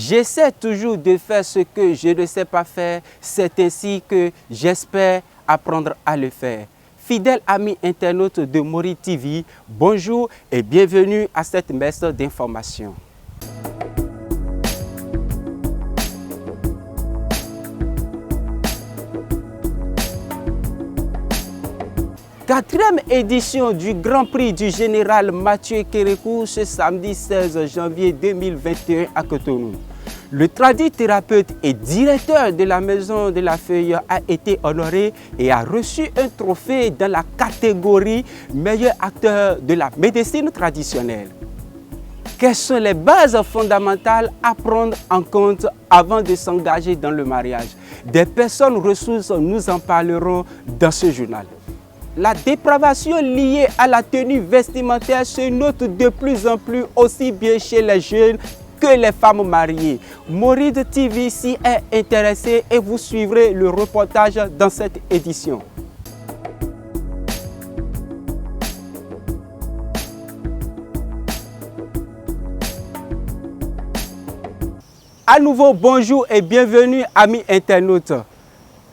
J'essaie toujours de faire ce que je ne sais pas faire. C'est ainsi que j'espère apprendre à le faire. Fidèles amis internautes de Mori TV, bonjour et bienvenue à cette messe d'information. Quatrième édition du Grand Prix du Général Mathieu Kérékou ce samedi 16 janvier 2021 à Cotonou. Le tradithérapeute et directeur de la Maison de la Feuille a été honoré et a reçu un trophée dans la catégorie meilleur acteur de la médecine traditionnelle. Quelles sont les bases fondamentales à prendre en compte avant de s'engager dans le mariage? Des personnes ressources, nous en parlerons dans ce journal. La dépravation liée à la tenue vestimentaire se note de plus en plus aussi bien chez les jeunes que les femmes mariées. Mori TV s'y est intéressé et vous suivrez le reportage dans cette édition. À nouveau, bonjour et bienvenue amis internautes.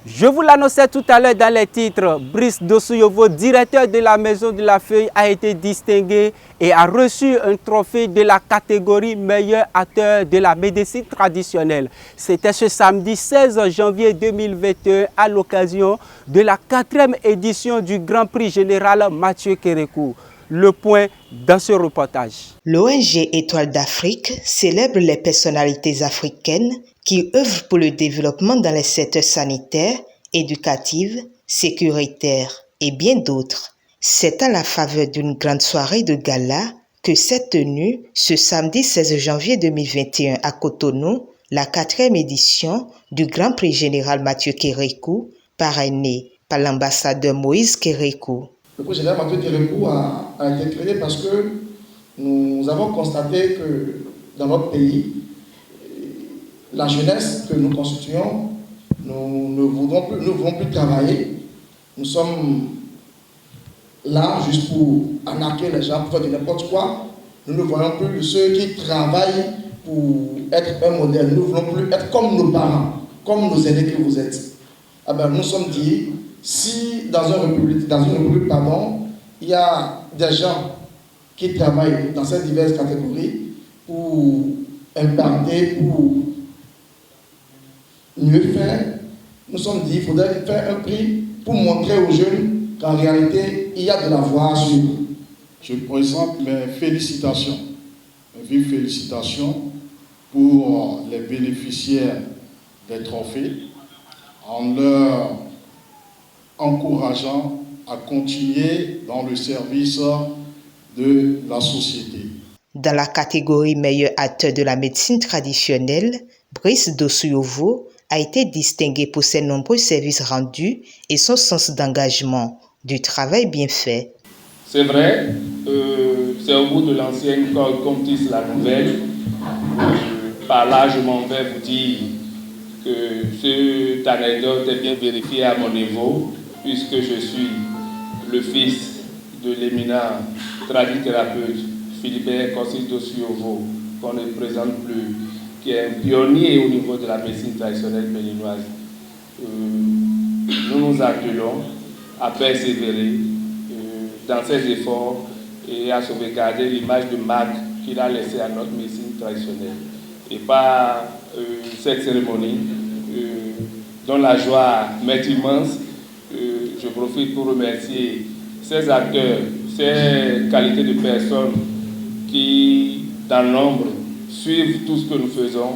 Je vous l'annonçais tout à l'heure dans les titres, Brice Dosouyovo, directeur de la Maison de la Feuille, a été distingué et a reçu un trophée de la catégorie meilleur acteur de la médecine traditionnelle. C'était ce samedi 16 janvier 2021 à l'occasion de la 4e édition du Grand Prix Général Mathieu Kérékou. Le point dans ce reportage. L'ONG Étoile d'Afrique célèbre les personnalités africaines qui œuvrent pour le développement dans les secteurs sanitaires, éducatifs, sécuritaires et bien d'autres. C'est à la faveur d'une grande soirée de gala que s'est tenue ce samedi 16 janvier 2021 à Cotonou, la 4e édition du Grand Prix Général Mathieu Kérékou, parrainé par l'ambassadeur Moïse Kérékou. Le Prix Général Mathieu Kérékou a été créé parce que nous avons constaté que dans notre pays, la jeunesse que nous constituons, nous ne voulons plus travailler. Nous sommes là juste pour arnaquer les gens, pour faire de n'importe quoi. Nous ne voyons plus ceux qui travaillent pour être un modèle. Nous ne voulons plus être comme nos parents, comme nos aînés que vous êtes. Ah ben, nous sommes dit, si dans une république, il y a des gens qui travaillent dans ces diverses catégories pour imparter, pour mieux faire, nous sommes dit qu'il faudrait faire un prix pour montrer aux jeunes qu'en réalité, il y a de la voie à suivre. Je présente mes félicitations, mes vives félicitations pour les bénéficiaires des trophées en leur encourageant à continuer dans le service de la société. Dans la catégorie meilleur acteur de la médecine traditionnelle, Brice Dosouyovo a été distingué pour ses nombreux services rendus et son sens d'engagement, du travail bien fait. C'est vrai, c'est au bout de l'ancienne qu'on tisse la nouvelle. Par là, je m'en vais vous dire que cette anecdote est bien vérifiée à mon niveau, puisque je suis le fils de l'éminent tradithérapeute Philibert Kossis Dosouyovo, qu'on ne présente plus, qui est un pionnier au niveau de la médecine traditionnelle béninoise. Nous nous attelons à persévérer dans ses efforts et à sauvegarder l'image de marque qu'il a laissée à notre médecine traditionnelle. Et par cette cérémonie, dont la joie m'est immense, je profite pour remercier ces acteurs, ces qualités de personnes qui, dans l'ombre, suivent tout ce que nous faisons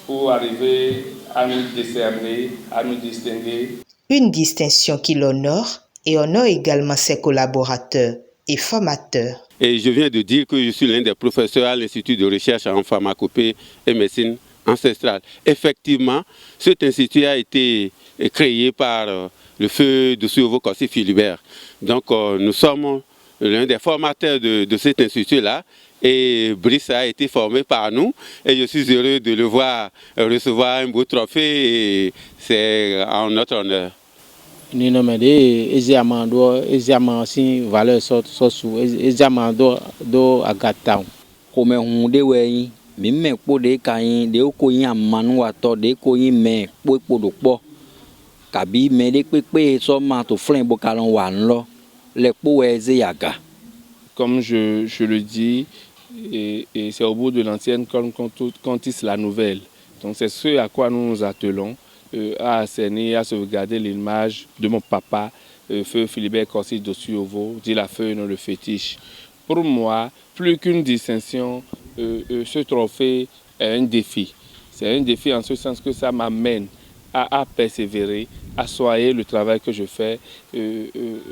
pour arriver à nous décerner, à nous distinguer. Une distinction qui l'honore et honore également ses collaborateurs et formateurs. Et je viens de dire que je suis l'un des professeurs à l'Institut de recherche en pharmacopée et médecine ancestrale. Effectivement, cet institut a été créé par le feu Dosouyovo Kossis Philibert. Donc nous sommes l'un des formateurs de cet institut-là. Et Brice a été formé par nous et je suis heureux de le voir recevoir un beau trophée et c'est en notre honneur. Ni nomme de eziamando si valeur so su eziamando do agata. Comme on dit me kpo de kayin de ko yin amanu ato de ko yin me po do po kabi me de pepe so ma to flen bo kalon wa nlo le po eze yaga. Comme je le dis, et c'est au bout de l'ancienne qu'on tisse la nouvelle. Donc c'est ce à quoi nous nous attelons, à assainir, à sauvegarder l'image de mon papa, Feu Philibert Kossi Dosuyovo, dit la feuille, non le fétiche. Pour moi, plus qu'une distinction, ce trophée est un défi. C'est un défi en ce sens que ça m'amène à persévérer, à soigner le travail que je fais,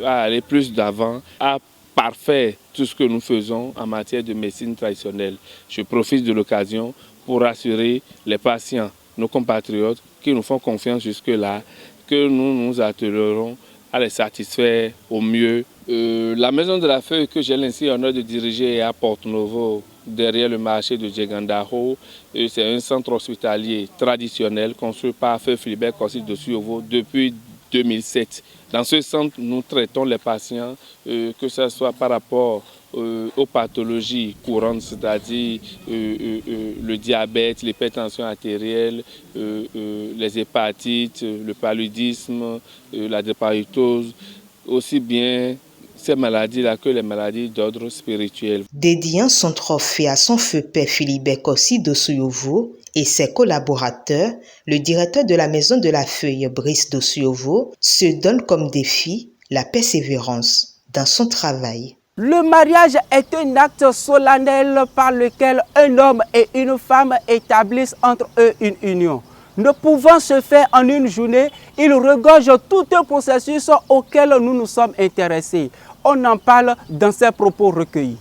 à aller plus d'avant, à parfaire tout ce que nous faisons en matière de médecine traditionnelle. Je profite de l'occasion pour rassurer les patients, nos compatriotes qui nous font confiance jusque-là, que nous nous attellerons à les satisfaire au mieux. La maison de la feuille que j'ai l'ainsi l'honneur de diriger est à Porto-Novo, derrière le marché de Djegandaro. C'est un centre hospitalier traditionnel construit par Feu Philibert Kossi Dosuyovo depuis 2007. Dans ce centre, nous traitons les patients, que ce soit par rapport aux pathologies courantes, c'est-à-dire le diabète, l'hypertension artérielle, les hépatites, le paludisme, la drépanocytose, aussi bien ces maladies-là que les maladies d'ordre spirituel. Dédiant son trophée à son feu père Philibert Kossi Dosuyovo et ses collaborateurs, le directeur de la Maison de la Feuille, Brice Dosuyovo, se donne comme défi la persévérance dans son travail. Le mariage est un acte solennel par lequel un homme et une femme établissent entre eux une union. Ne pouvant se faire en une journée, il regorge tout un processus auquel nous nous sommes intéressés. On en parle dans ces propos recueillis.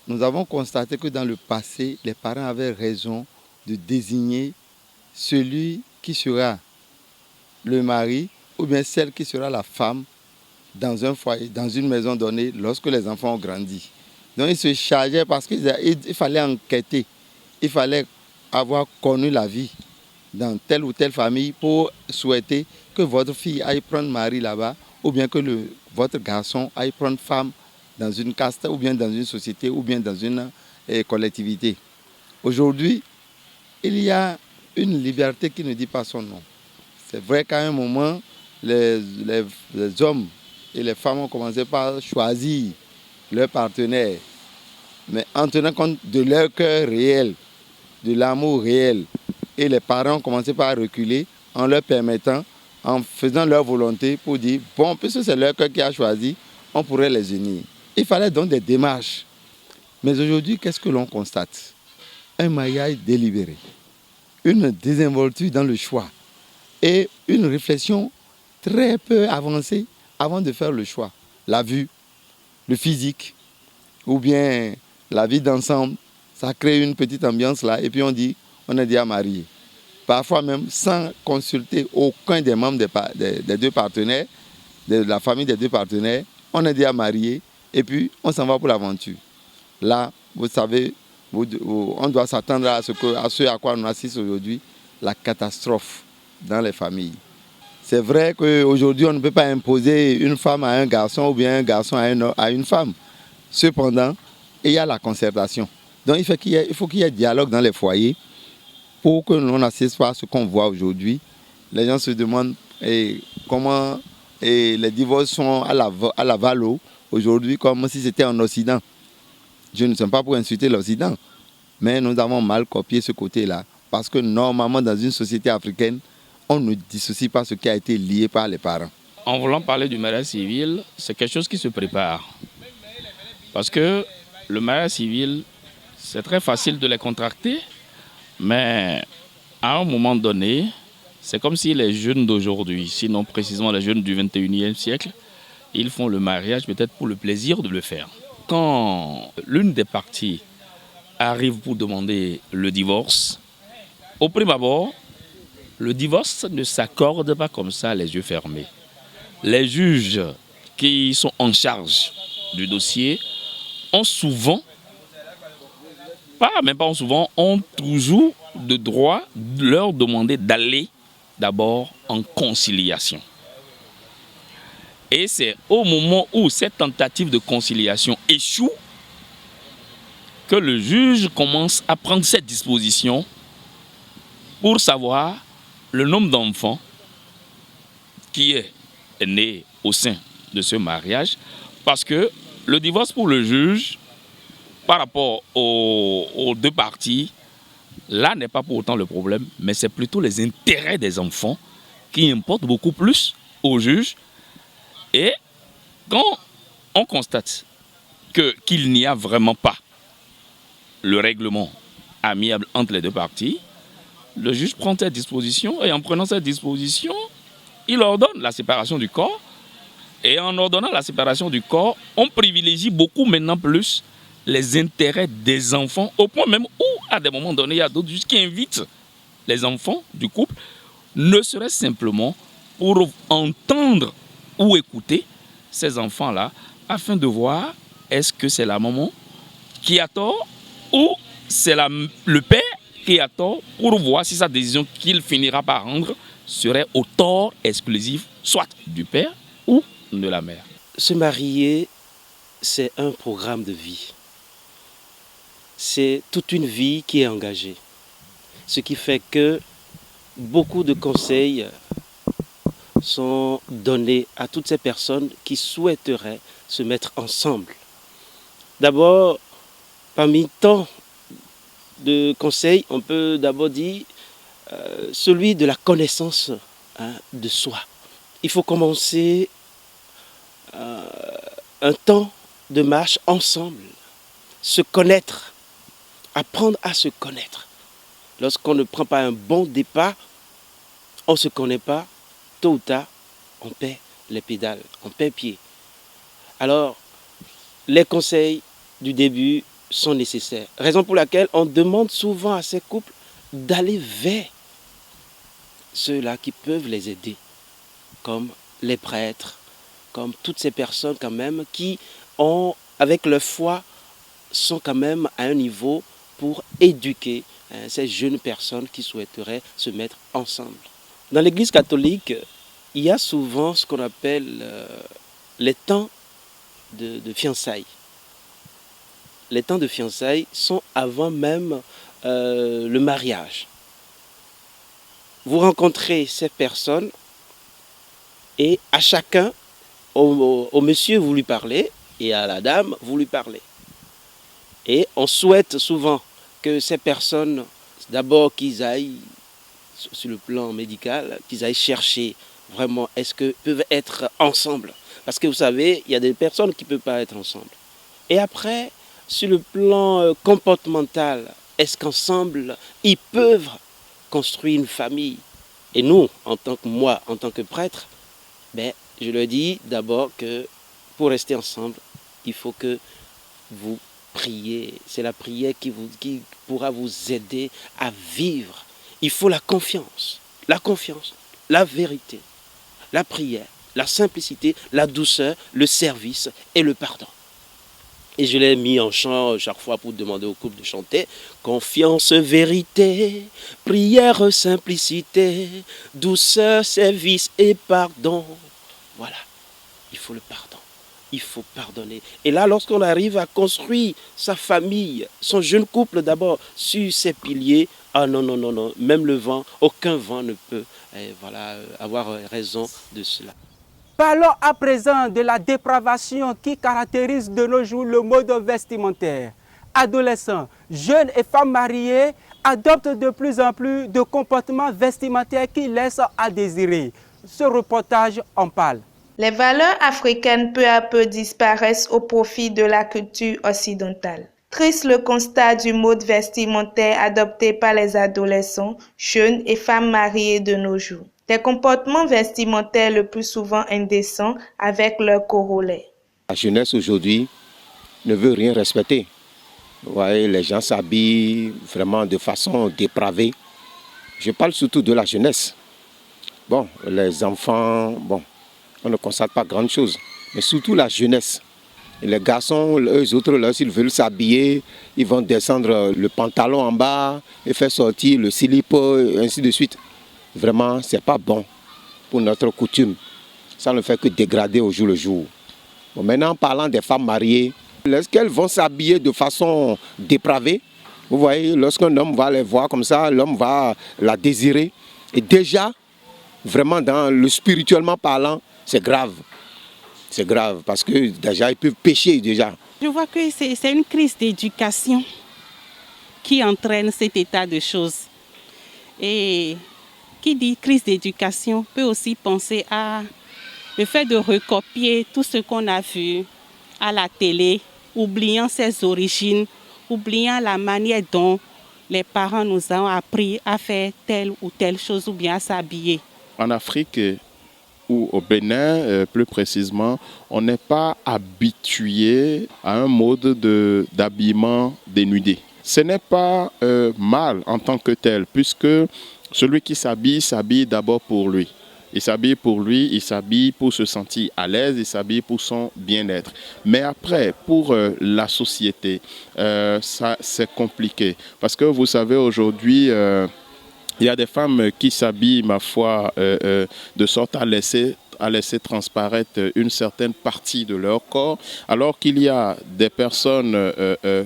Nous avons constaté que dans le passé, les parents avaient raison de désigner celui qui sera le mari ou bien celle qui sera la femme dans un foyer, dans une maison donnée, lorsque les enfants ont grandi. Donc ils se chargeaient parce qu'il fallait enquêter, il fallait avoir connu la vie dans telle ou telle famille pour souhaiter que votre fille aille prendre mari là-bas ou bien que votre garçon aille prendre femme dans une caste ou bien dans une société ou bien dans une collectivité. Aujourd'hui, il y a une liberté qui ne dit pas son nom. C'est vrai qu'à un moment, les hommes et les femmes ont commencé par choisir leur partenaire, mais en tenant compte de leur cœur réel, de l'amour réel. Et les parents ont commencé par reculer en leur permettant, en faisant leur volonté pour dire, bon, puisque c'est leur cœur qui a choisi, on pourrait les unir. Il fallait donc des démarches. Mais aujourd'hui, qu'est-ce que l'on constate? Un mariage délibéré, une désinvolture dans le choix et une réflexion très peu avancée avant de faire le choix. La vue, le physique ou bien la vie d'ensemble, ça crée une petite ambiance là et puis on dit, on est déjà marié. Parfois même sans consulter aucun des membres des deux partenaires, de la famille des deux partenaires, on est déjà marié et puis on s'en va pour l'aventure. Là, vous savez, on doit s'attendre à ce à quoi on assiste aujourd'hui, la catastrophe dans les familles. C'est vrai qu'aujourd'hui, on ne peut pas imposer une femme à un garçon ou bien un garçon à une femme. Cependant, il y a la concertation. Donc il faut qu'il y ait dialogue dans les foyers pour que l'on n'assiste pas à ce qu'on voit aujourd'hui. Les gens se demandent comment les divorces sont à la valo aujourd'hui comme si c'était en Occident. Je ne suis pas pour insulter l'Occident, mais nous avons mal copié ce côté-là. Parce que normalement, dans une société africaine, on ne dissocie pas ce qui a été lié par les parents. En voulant parler du mariage civil, c'est quelque chose qui se prépare. Parce que le mariage civil, c'est très facile de les contracter, mais à un moment donné, c'est comme si les jeunes d'aujourd'hui, sinon précisément les jeunes du 21e siècle, ils font le mariage peut-être pour le plaisir de le faire. Quand l'une des parties arrive pour demander le divorce, au prime abord, le divorce ne s'accorde pas comme ça, les yeux fermés. Les juges qui sont en charge du dossier ont souvent, ont toujours le droit de leur demander d'aller d'abord en conciliation. Et c'est au moment où cette tentative de conciliation échoue que le juge commence à prendre cette disposition pour savoir le nombre d'enfants qui est né au sein de ce mariage. Parce que le divorce pour le juge, par rapport aux deux parties, là n'est pas pour autant le problème, mais c'est plutôt les intérêts des enfants qui importent beaucoup plus au juge. Et quand on constate qu'il n'y a vraiment pas le règlement amiable entre les deux parties, le juge prend cette disposition et en prenant cette disposition, il ordonne la séparation du corps. Et en ordonnant la séparation du corps, on privilégie beaucoup maintenant plus les intérêts des enfants, au point même où, à des moments donnés, il y a d'autres juges qui invitent les enfants du couple, ne serait-ce simplement pour entendre ou écouter ces enfants-là, afin de voir est-ce que c'est la maman qui a tort ou c'est le père qui a tort, pour voir si sa décision qu'il finira par rendre serait au tort exclusif, soit du père ou de la mère. Se marier, c'est un programme de vie. C'est toute une vie qui est engagée. Ce qui fait que beaucoup de conseils sont donnés à toutes ces personnes qui souhaiteraient se mettre ensemble. D'abord, parmi tant de conseils, on peut d'abord dire celui de la connaissance de soi. Il faut commencer un temps de marche ensemble, se connaître, apprendre à se connaître. Lorsqu'on ne prend pas un bon départ, on ne se connaît pas, tôt ou tard, on perd les pédales, on perd pied. Alors, les conseils du début sont nécessaires. Raison pour laquelle on demande souvent à ces couples d'aller vers ceux-là qui peuvent les aider, comme les prêtres, comme toutes ces personnes quand même qui ont, avec leur foi, sont quand même à un niveau pour éduquer ces jeunes personnes qui souhaiteraient se mettre ensemble. Dans l'Église catholique, il y a souvent ce qu'on appelle les temps de fiançailles. Les temps de fiançailles sont avant même le mariage. Vous rencontrez ces personnes et à chacun, au monsieur vous lui parlez et à la dame vous lui parlez. Et on souhaite souvent que ces personnes, d'abord qu'ils aillent sur le plan médical, qu'ils aillent chercher vraiment est-ce qu'ils peuvent être ensemble. Parce que vous savez, il y a des personnes qui ne peuvent pas être ensemble. Et après, sur le plan comportemental, est-ce qu'ensemble, ils peuvent construire une famille? Et nous, en tant que prêtre, je leur dis d'abord que pour rester ensemble, il faut que vous priez. C'est la prière qui pourra vous aider à vivre. Il faut la confiance, la vérité, la prière, la simplicité, la douceur, le service et le pardon. Et je l'ai mis en chant chaque fois pour demander au couple de chanter. Confiance, vérité, prière, simplicité, douceur, service et pardon. Voilà, il faut le pardon, il faut pardonner. Et là, lorsqu'on arrive à construire sa famille, son jeune couple d'abord, sur ses piliers, ah non, même le vent, aucun vent ne peut avoir raison de cela. Parlons à présent de la dépravation qui caractérise de nos jours le mode vestimentaire. Adolescents, jeunes et femmes mariées adoptent de plus en plus de comportements vestimentaires qui laissent à désirer. Ce reportage en parle. Les valeurs africaines peu à peu disparaissent au profit de la culture occidentale. Triste le constat du mode vestimentaire adopté par les adolescents, jeunes et femmes mariées de nos jours. Des comportements vestimentaires le plus souvent indécents avec leur corollaire. La jeunesse aujourd'hui ne veut rien respecter. Vous voyez, les gens s'habillent vraiment de façon dépravée. Je parle surtout de la jeunesse. Bon, les enfants, on ne constate pas grand chose, mais surtout la jeunesse. Et les garçons, eux autres, là, s'ils veulent s'habiller, ils vont descendre le pantalon en bas et faire sortir le slip, ainsi de suite. Vraiment, ce n'est pas bon pour notre coutume. Ça ne fait que dégrader au jour le jour. Bon, maintenant, en parlant des femmes mariées, Lorsqu'elles vont s'habiller de façon dépravée, vous voyez, lorsqu'un homme va les voir comme ça, l'homme va la désirer. Et déjà, vraiment, spirituellement parlant, c'est grave. C'est grave parce que déjà, ils peuvent pécher déjà. Je vois que c'est une crise d'éducation qui entraîne cet état de choses. Et qui dit crise d'éducation peut aussi penser à le fait de recopier tout ce qu'on a vu à la télé, oubliant ses origines, oubliant la manière dont les parents nous ont appris à faire telle ou telle chose ou bien à s'habiller. En Afrique ou au Bénin, plus précisément, on n'est pas habitué à un mode d'habillement dénudé. Ce n'est pas mal en tant que tel, puisque celui qui s'habille d'abord pour lui. Il s'habille pour lui, il s'habille pour se sentir à l'aise, il s'habille pour son bien-être. Mais après, pour la société, ça c'est compliqué. Parce que vous savez, aujourd'hui, il y a des femmes qui s'habillent, ma foi, de sorte à laisser transparaître une certaine partie de leur corps, alors qu'il y a des personnes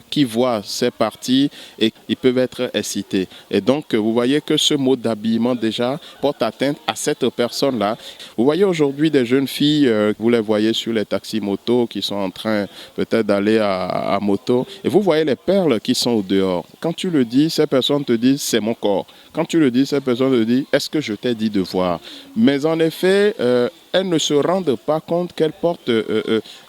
qui voient ces parties et ils peuvent être excités. Et donc, vous voyez que ce mode d'habillement déjà porte atteinte à cette personne-là. Vous voyez aujourd'hui des jeunes filles, vous les voyez sur les taxis-motos qui sont en train peut-être d'aller à moto, et vous voyez les perles qui sont au dehors. Quand tu le dis, ces personnes te disent « c'est mon corps ». Quand tu le dis, ces personnes te disent « est-ce que je t'ai dit de voir ?» Mais en effet, elles ne se rendent pas compte qu'elles portent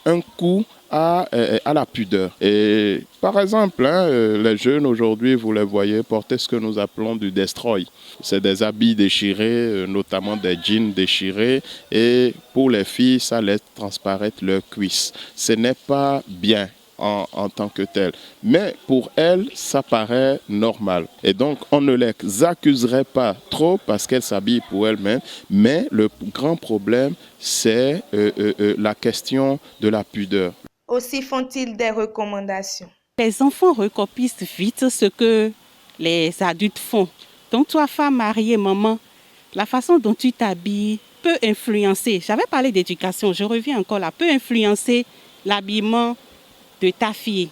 un coup à la pudeur. Et par exemple, les jeunes aujourd'hui, vous les voyez porter ce que nous appelons du destroy. C'est des habits déchirés, notamment des jeans déchirés. Et pour les filles, ça laisse transparaître leurs cuisses. Ce n'est pas bien en tant que tel. Mais pour elles, ça paraît normal. Et donc, on ne les accuserait pas trop parce qu'elles s'habillent pour elles-mêmes. Mais le grand problème, c'est la question de la pudeur. Aussi font-ils des recommandations? Les enfants recopient vite ce que les adultes font. Donc, toi, femme mariée, maman, la façon dont tu t'habilles peut influencer. J'avais parlé d'éducation, je reviens encore là, peut influencer l'habillement de ta fille.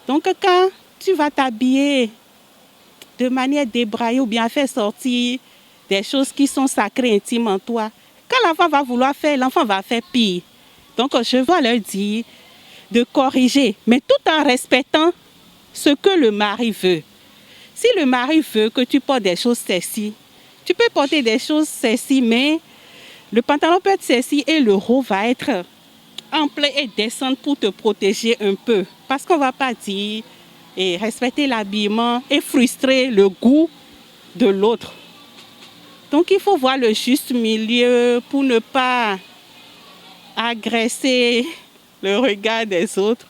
Donc quand tu vas t'habiller de manière débraillée ou bien faire sortir des choses qui sont sacrées, intimes en toi, quand l'enfant va vouloir faire, l'enfant va faire pire. Donc je vais leur dire de corriger, mais tout en respectant ce que le mari veut. Si le mari veut que tu portes des choses sexy, tu peux porter des choses sexy, mais le pantalon peut être sexy et le haut va être ample et descendre pour te protéger un peu. Parce qu'on ne va pas dire et respecter l'habillement et frustrer le goût de l'autre. Donc il faut voir le juste milieu pour ne pas agresser le regard des autres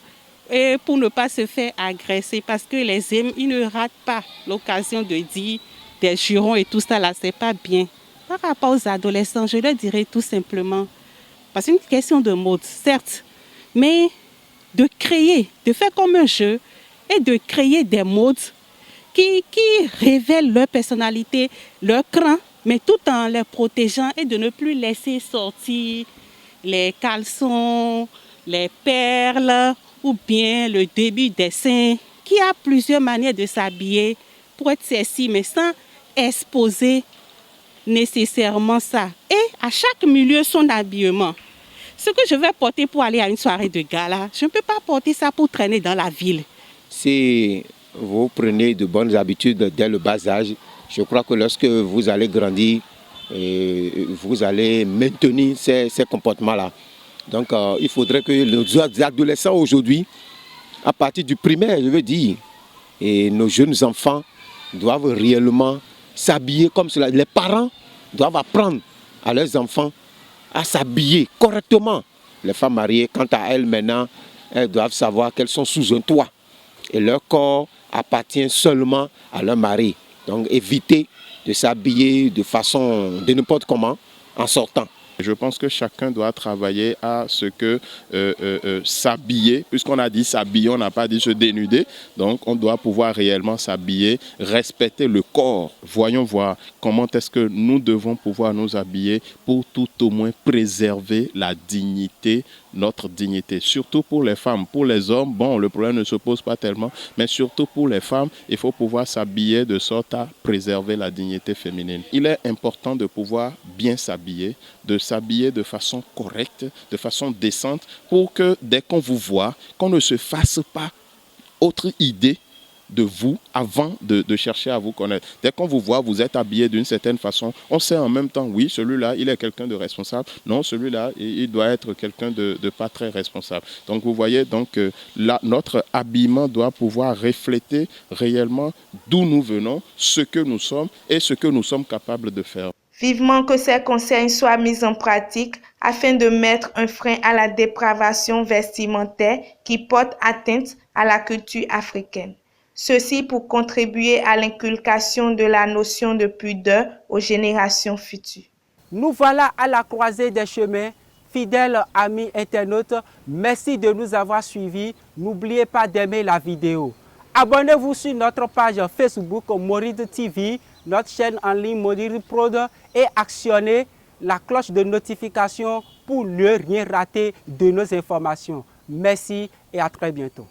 et pour ne pas se faire agresser. Parce que les hommes, ils ne ratent pas l'occasion de dire des jurons et tout ça là, c'est pas bien. Par rapport aux adolescents, je leur dirais tout simplement, parce que c'est une question de mode, certes, mais de créer, de faire comme un jeu et de créer des modes qui révèlent leur personnalité, leur cran, mais tout en les protégeant et de ne plus laisser sortir les caleçons, les perles ou bien le début des seins, qui a plusieurs manières de s'habiller pour être sexy, mais sans exposer nécessairement ça. Et à chaque milieu, son habillement. Ce que je vais porter pour aller à une soirée de gala, je ne peux pas porter ça pour traîner dans la ville. Si vous prenez de bonnes habitudes dès le bas âge, je crois que lorsque vous allez grandir, vous allez maintenir ces comportements-là. Donc il faudrait que les adolescents aujourd'hui, à partir du primaire, je veux dire, et nos jeunes enfants doivent réellement s'habiller comme cela. Les parents doivent apprendre à leurs enfants à s'habiller correctement. Les femmes mariées, quant à elles maintenant, elles doivent savoir qu'elles sont sous un toit. Et leur corps appartient seulement à leur mari. Donc éviter de s'habiller de façon de n'importe comment en sortant. Je pense que chacun doit travailler à ce que s'habiller, puisqu'on a dit s'habiller, on n'a pas dit se dénuder, donc on doit pouvoir réellement s'habiller, respecter le corps. Voyons voir comment est-ce que nous devons pouvoir nous habiller pour tout au moins préserver la dignité, notre dignité, surtout pour les femmes. Pour les hommes, bon, le problème ne se pose pas tellement, mais surtout pour les femmes, il faut pouvoir s'habiller de sorte à préserver la dignité féminine. Il est important de pouvoir bien s'habiller, de s'habiller de façon correcte, de façon décente, pour que dès qu'on vous voit, qu'on ne se fasse pas autre idée de vous avant de chercher à vous connaître. Dès qu'on vous voit, vous êtes habillé d'une certaine façon, on sait en même temps, oui, celui-là, il est quelqu'un de responsable. Non, celui-là, il doit être quelqu'un de pas très responsable. Donc vous voyez, donc, là, notre habillement doit pouvoir refléter réellement d'où nous venons, ce que nous sommes et ce que nous sommes capables de faire. Vivement que ces conseils soient mis en pratique afin de mettre un frein à la dépravation vestimentaire qui porte atteinte à la culture africaine. Ceci pour contribuer à l'inculcation de la notion de pudeur aux générations futures. Nous voilà à la croisée des chemins. Fidèles amis internautes, merci de nous avoir suivis. N'oubliez pas d'aimer la vidéo. Abonnez-vous sur notre page Facebook Mouride TV, notre chaîne en ligne Mouride Prod et actionnez la cloche de notification pour ne rien rater de nos informations. Merci et à très bientôt.